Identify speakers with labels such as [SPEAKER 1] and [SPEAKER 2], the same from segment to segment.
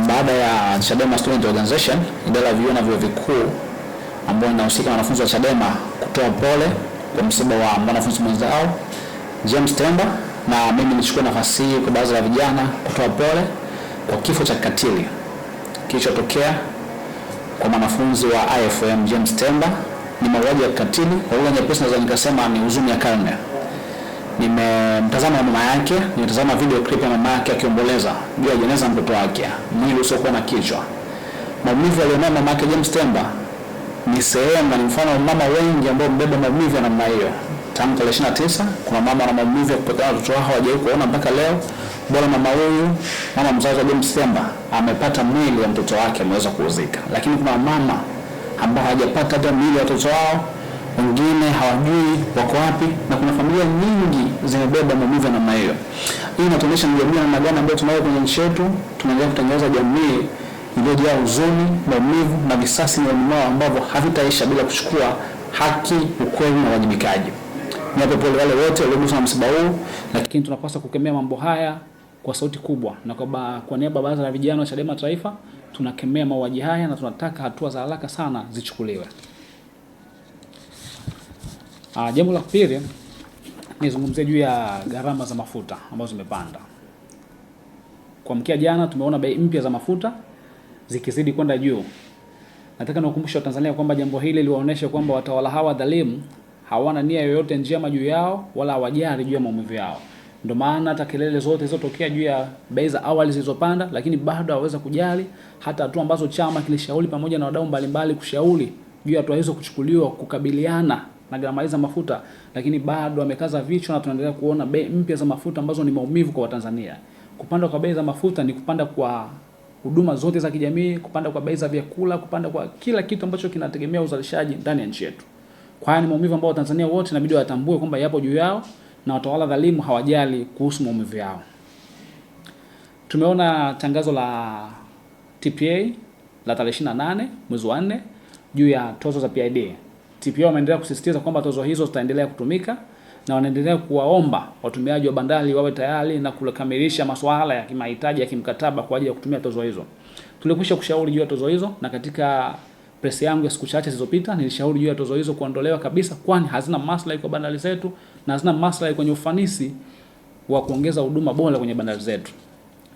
[SPEAKER 1] Baada ya Chadema Student Organization, idara ya vyuo na vyuo vikuu ambao inahusika na wanafunzi wa Chadema kutoa pole kwa msiba wa mwanafunzi mwenzao James Temba, na mimi nichukue nafasi hii kwa baraza la vijana kutoa pole kwa kifo cha kikatili kilichotokea kwa mwanafunzi wa IFM James Temba. Ni mauaji ya kikatili, kwa lugha nyepesi naweza nikasema ni huzuni ya karne. Nimemtazama mama yake, nimetazama video clip ya mama yake akiomboleza juu ya jeneza mtoto wake, mwili usiokuwa na kichwa. Maumivu alionao mama yake James Temba ni sehemu na ni mfano wa mama wengi ambao mbeba maumivu ya namna hiyo. Tangu tarehe 29 kuna mama na maumivu ya kupoteza watoto wao hawajawahi kuona mpaka leo. Bora mama huyu, mama mzazi wa James Temba, amepata mwili wa mtoto wake ameweza kuuzika. Lakini kuna mama ambao hawajapata hata mwili wa watoto wao, wengine hawajui wako wapi, na kuna familia nyingi zimebeba maumivu ya namna hiyo. Hii inatuonyesha ni jamii namna gani ambayo tunayo kwenye nchi yetu. Tunaendelea kutengeneza jamii iliyojaa huzuni, maumivu na visasi na maumivu ambavyo havitaisha bila kuchukua haki, ukweli na wajibikaji. Niwape pole wale wote walioguswa na msiba huu, lakini tunapaswa kukemea mambo haya kwa sauti kubwa, na kwa niaba ya baraza la vijana wa Chadema Taifa tunakemea mauaji haya na tunataka hatua za haraka sana zichukuliwe. Jambo la pili nizungumzie juu ya gharama za mafuta ambazo zimepanda. Kwa mkia jana tumeona bei mpya za mafuta zikizidi kwenda juu. Nataka niwakumbushe Watanzania kwamba jambo hili liwaoneshe kwamba watawala hawa dhalimu hawana nia yoyote njema juu yao wala hawajali juu ya maumivu yao. Ndio maana hata kelele zote zilizotokea juu ya bei za awali zilizopanda, lakini bado hawaweza kujali hata hatua ambazo chama kilishauri pamoja na wadau mbalimbali kushauri juu ya hatua hizo kuchukuliwa kukabiliana na gharama hizo za mafuta, lakini bado wamekaza vichwa na tunaendelea kuona bei mpya za mafuta ambazo ni maumivu kwa Watanzania. Kupanda kwa bei za mafuta ni kupanda kwa huduma zote za kijamii, kupanda kwa bei za vyakula, kupanda kwa kila kitu ambacho kinategemea uzalishaji ndani ya nchi yetu. Kwa hiyo ni maumivu ambayo Watanzania wote inabidi watambue kwamba yapo juu yao na watawala dhalimu hawajali kuhusu maumivu yao. Tumeona tangazo la TPA la tarehe 28 mwezi wa 4 juu ya tozo za PID. TPA wameendelea kusisitiza kwamba tozo hizo zitaendelea kutumika na wanaendelea kuwaomba watumiaji wa bandari wawe tayari na kukamilisha masuala ya kimahitaji ya kimkataba kwa ajili ya kutumia tozo hizo. Tulikwisha kushauri juu ya tozo hizo, na katika press yangu ya siku chache zilizopita nilishauri juu ya tozo hizo kuondolewa kabisa, kwani hazina maslahi kwa bandari zetu na hazina maslahi kwenye ufanisi wa kuongeza huduma bora kwenye bandari zetu.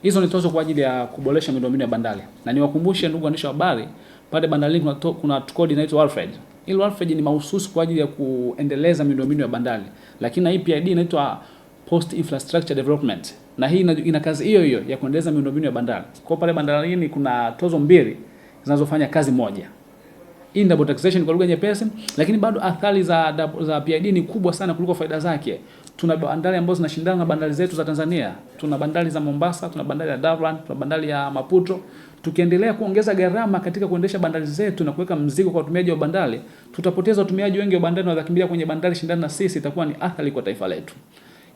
[SPEAKER 1] Hizo ni tozo kwa ajili ya kuboresha miundombinu ya bandari. Na niwakumbushe ndugu waandishi wa habari, pale bandarini kuna kodi inaitwa WARFED. Ile WARFED ni mahususi kwa ajili ya kuendeleza miundombinu ya bandari. Lakini na hii PID inaitwa Post Infrastructure Development. Na hii ina kazi hiyo hiyo ya kuendeleza miundombinu ya bandari. Kwa pale bandarini kuna tozo mbili zinazofanya kazi moja. Hii double taxation kwa lugha nyepesi, lakini bado athari za PID ni kubwa sana kuliko faida zake. Tuna bandari ambazo zinashindana na bandari zetu za Tanzania. Tuna bandari za Mombasa, tuna bandari ya Dar es Salaam, tuna bandari ya Maputo. Tukiendelea kuongeza gharama katika kuendesha bandari zetu na kuweka mzigo kwa watumiaji wa bandari, tutapoteza watumiaji wengi wa bandari na watakimbilia kwenye bandari shindana na sisi, itakuwa ni athari kwa taifa letu.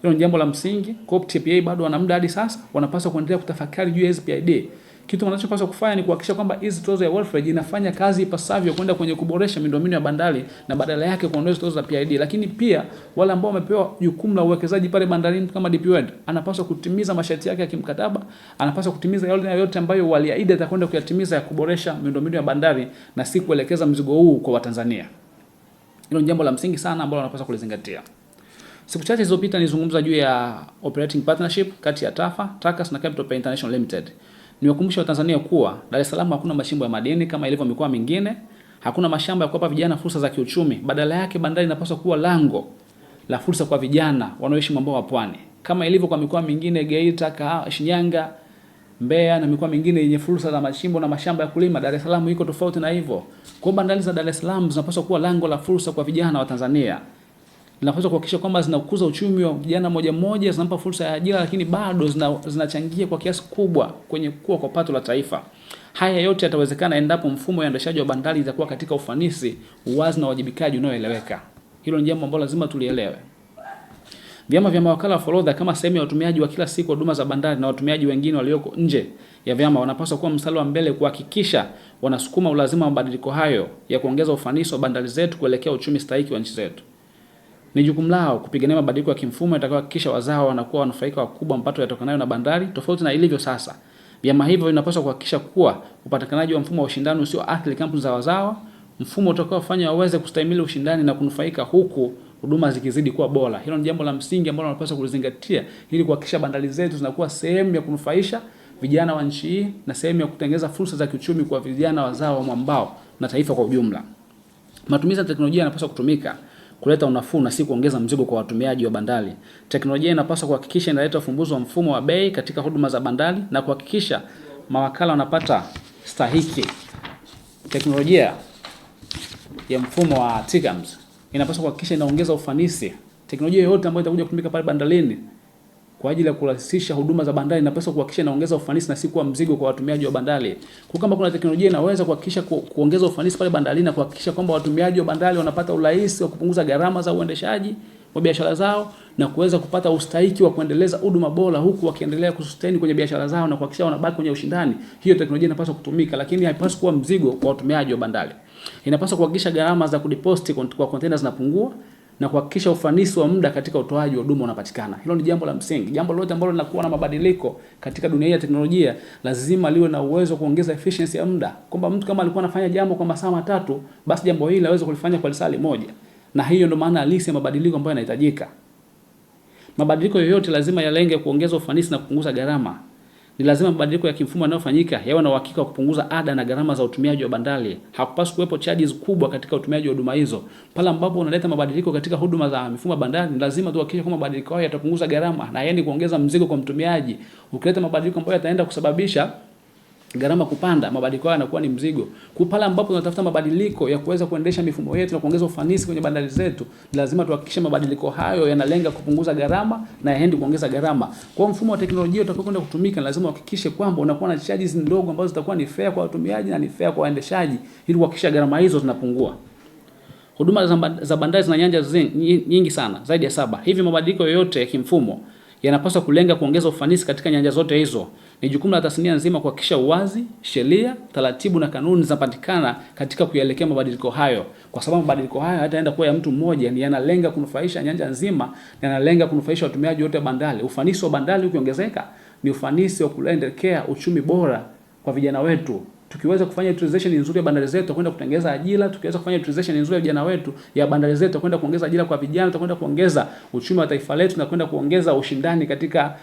[SPEAKER 1] Hilo ni jambo la msingi. Kwa TPA bado wana muda hadi sasa, wanapaswa kuendelea kutafakari juu ya hizo PID. Kitu wanachopaswa kufanya ni kuhakikisha kwamba hizi tozo ya WARFED inafanya kazi ipasavyo kwenda kwenye kuboresha miundombinu ya bandari na badala yake kuondoa tozo za PID. Lakini pia wale ambao wamepewa jukumu la uwekezaji pale bandarini kama DP World, anapaswa kutimiza masharti yake ya kimkataba, anapaswa kutimiza yale yote ambayo waliahidi atakwenda kuyatimiza ya kuboresha miundombinu ya bandari na si kuelekeza mzigo huu kwa Watanzania. Hilo ni jambo la msingi sana ambalo wanapaswa kulizingatia. Siku chache zilizopita nilizungumza juu ya operating partnership kati ya TACAS na Capital Pay International Limited. Niwakumbusha Watanzania kuwa Dar es Salaam hakuna mashimbo ya madini kama ilivyo mikoa mingine, hakuna mashamba ya kuwapa vijana fursa za kiuchumi. Badala yake bandari inapaswa kuwa lango la fursa kwa vijana wanaoishi mwambao wa pwani. Kama ilivyo kwa mikoa mingine Geita, Shinyanga, Mbeya na mikoa mingine yenye fursa za mashimbo na mashamba ya kulima, Dar es Salaam iko tofauti na hivyo. Kwa bandari za Dar es Salaam zinapaswa kuwa lango la fursa kwa vijana wa Tanzania. Zinapaswa kuhakikisha kwamba zinakuza uchumi wa vijana moja, zinampa fursa ya ajira, lakini bado zinachangia kwa kiasi kubwa kwenye kukua kwa pato la taifa. Haya yote yatawezekana endapo mfumo wa uendeshaji wa bandari itakuwa katika ufanisi, uwazi na wajibikaji unaoeleweka. Hilo ni jambo ambalo lazima tulielewe. Vyama vya mawakala wa forodha kama sehemu ya watumiaji wa kila siku huduma za bandari na watumiaji wengine walioko nje ya vyama wanapaswa kuwa mstari wa mbele kuhakikisha wanasukuma ulazima wa mabadiliko hayo ya kuongeza ufanisi wa bandari zetu kuelekea uchumi stahiki wa nchi zetu. Ni jukumu lao kupigania mabadiliko ya kimfumo yatakayohakikisha wazao wanakuwa wanufaika wakubwa mapato yatokanayo na bandari, tofauti na ilivyo sasa. Vyama hivyo vinapaswa kuhakikisha kuwa upatikanaji wa mfumo wa ushindani usio athiri kampuni za wazawa, mfumo utakaofanya waweze kustahimili ushindani na kunufaika huku huduma zikizidi kuwa bora. Hilo ni jambo la msingi ambalo tunapaswa kulizingatia ili kuhakikisha bandari zetu zinakuwa sehemu ya kunufaisha vijana wa nchi hii na sehemu ya kutengeneza fursa za kiuchumi kwa vijana wazawa wa mwambao na taifa kwa ujumla. Matumizi ya teknolojia yanapaswa kutumika kuleta unafuu na si kuongeza mzigo kwa watumiaji wa bandari. Teknolojia inapaswa kuhakikisha inaleta ufumbuzi wa mfumo wa bei katika huduma za bandari na kuhakikisha mawakala wanapata stahiki. Teknolojia ya mfumo wa TICAMS inapaswa kuhakikisha inaongeza ufanisi. Teknolojia yoyote ambayo itakuja kutumika pale bandarini kwa ajili ya kurahisisha huduma za bandari inapaswa kuhakikisha inaongeza ufanisi na si kuwa mzigo kwa watumiaji wa bandari. Kwa kama kuna teknolojia inaweza kuhakikisha kuongeza ufanisi pale bandarini na kuhakikisha kwamba watumiaji wa bandari wanapata urahisi wa kupunguza gharama za uendeshaji wa biashara zao na kuweza kupata ustahiki wa kuendeleza huduma bora huku wakiendelea kusustain kwenye biashara zao na kuhakikisha wanabaki kwenye ushindani, hiyo teknolojia inapaswa kutumika, lakini haipaswi kuwa mzigo kwa watumiaji wa bandari. Inapaswa kuhakikisha gharama za kudeposit kwa container zinapungua na kuhakikisha ufanisi wa muda katika utoaji wa huduma unapatikana. Hilo ni jambo la msingi. Jambo lolote ambalo linakuwa na mabadiliko katika dunia ya teknolojia lazima liwe na uwezo wa kuongeza efficiency ya muda. Kwamba mtu kama alikuwa anafanya jambo kwa masaa 3, basi jambo hili aweze kulifanya kwa saa 1. Na hiyo ndio maana halisi ya mabadiliko ambayo yanahitajika. Mabadiliko yoyote lazima yalenge kuongeza ufanisi na kupunguza gharama. Ni lazima mabadiliko ya kimfumo yanayofanyika yawe na uhakika wa kupunguza ada na gharama za utumiaji wa bandari. Hakupaswi kuwepo charges kubwa katika utumiaji wa huduma hizo. Pale ambapo unaleta mabadiliko katika huduma za mifumo ya bandari, ni lazima tuhakikishe kwamba mabadiliko hayo yatapunguza gharama na yaani kuongeza mzigo kwa mtumiaji. Ukileta mabadiliko ambayo yataenda kusababisha gharama kupanda, mabadiliko haya yanakuwa ni mzigo. Kwa pale ambapo tunatafuta mabadiliko ya kuweza kuendesha mifumo yetu na kuongeza ufanisi kwenye bandari zetu, lazima tuhakikishe mabadiliko hayo yanalenga kupunguza gharama na yaendi kuongeza gharama. Kwa mfumo wa teknolojia utakaokwenda kutumika, lazima uhakikishe kwamba unakuwa na charges ndogo ambazo zitakuwa ni fair kwa watumiaji na ni fair kwa waendeshaji ili kuhakikisha gharama hizo zinapungua. Huduma za bandari zina nyanja nyingi sana, zaidi ya 7. Hivi mabadiliko yoyote ya kimfumo yanapaswa kulenga kuongeza ufanisi katika nyanja zote hizo. Ni jukumu la tasnia nzima kuhakikisha uwazi, sheria, taratibu na kanuni zinapatikana katika kuelekea mabadiliko hayo. Kwa sababu mabadiliko hayo hayataenda kuwa ya mtu mmoja, ni yanalenga kunufaisha nyanja nzima, yanalenga kunufaisha watumiaji wote wa bandari. Ufanisi wa bandari ukiongezeka, ni ufanisi wa kuelekea uchumi bora kwa vijana wetu. Tukiweza kufanya utilization nzuri ya bandari zetu kwenda kutengeneza ajira, tukiweza kufanya utilization nzuri ya vijana wetu ya bandari zetu kwenda kuongeza ajira kwa vijana, tutakwenda kuongeza uchumi wa taifa letu na kwenda kuongeza ushindani katika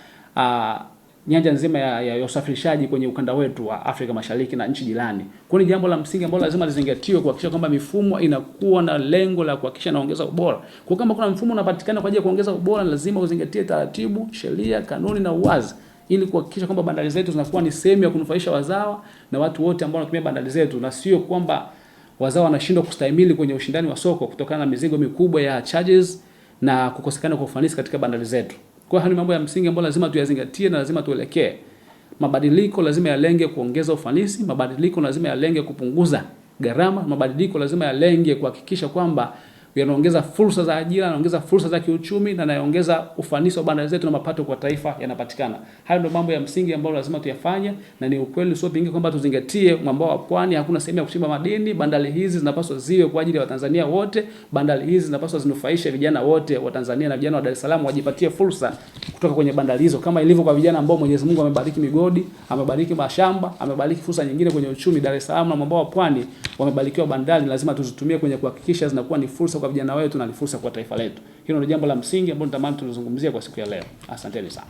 [SPEAKER 1] nyanja nzima ya usafirishaji kwenye ukanda wetu wa Afrika Mashariki na nchi jirani. Kwa ni jambo la msingi ambalo lazima lizingatiwe kuhakikisha kwamba mifumo inakuwa na lengo la kuhakikisha inaongeza ubora. Kwa kama kuna mfumo unapatikana kwa ajili ya kuongeza ubora, lazima uzingatie taratibu, sheria, kanuni na uwazi ili kuhakikisha kwamba bandari zetu zinakuwa ni sehemu ya kunufaisha wazawa na watu wote ambao wanatumia bandari zetu, na sio kwamba wazawa wanashindwa kustahimili kwenye ushindani wa soko kutokana na mizigo mikubwa ya charges na kukosekana kwa ufanisi katika bandari zetu. Kwa hiyo ni mambo ya msingi ambayo lazima tuyazingatie na lazima tuelekee. Mabadiliko lazima yalenge kuongeza ufanisi, mabadiliko lazima yalenge kupunguza gharama, mabadiliko lazima yalenge kuhakikisha kwamba yanaongeza fursa za ajira, yanaongeza fursa za kiuchumi na yanaongeza ufanisi wa bandari zetu na mapato kwa taifa yanapatikana. Hayo ndio mambo ya msingi ambayo lazima tuyafanye, na ni ukweli sio pingi kwamba tuzingatie mwambao wa pwani hakuna sehemu ya kuchimba madini. Bandari hizi zinapaswa ziwe kwa ajili ya Watanzania wote. Bandari hizi zinapaswa zinufaishe vijana wote wa Tanzania na vijana wa Dar es Salaam wajipatie fursa kutoka kwenye bandari hizo, kama ilivyo kwa vijana ambao Mwenyezi Mungu amebariki migodi, amebariki mashamba, amebariki fursa nyingine kwenye uchumi. Dar es Salaam na mwambao wa pwani wamebarikiwa bandari, lazima tuzitumie kwenye kuhakikisha zinakuwa ni fursa kwa vijana wetu na ni fursa kwa taifa letu. Hilo ndio jambo la msingi ambalo natamani tulizungumzia kwa siku ya leo. Asanteni sana.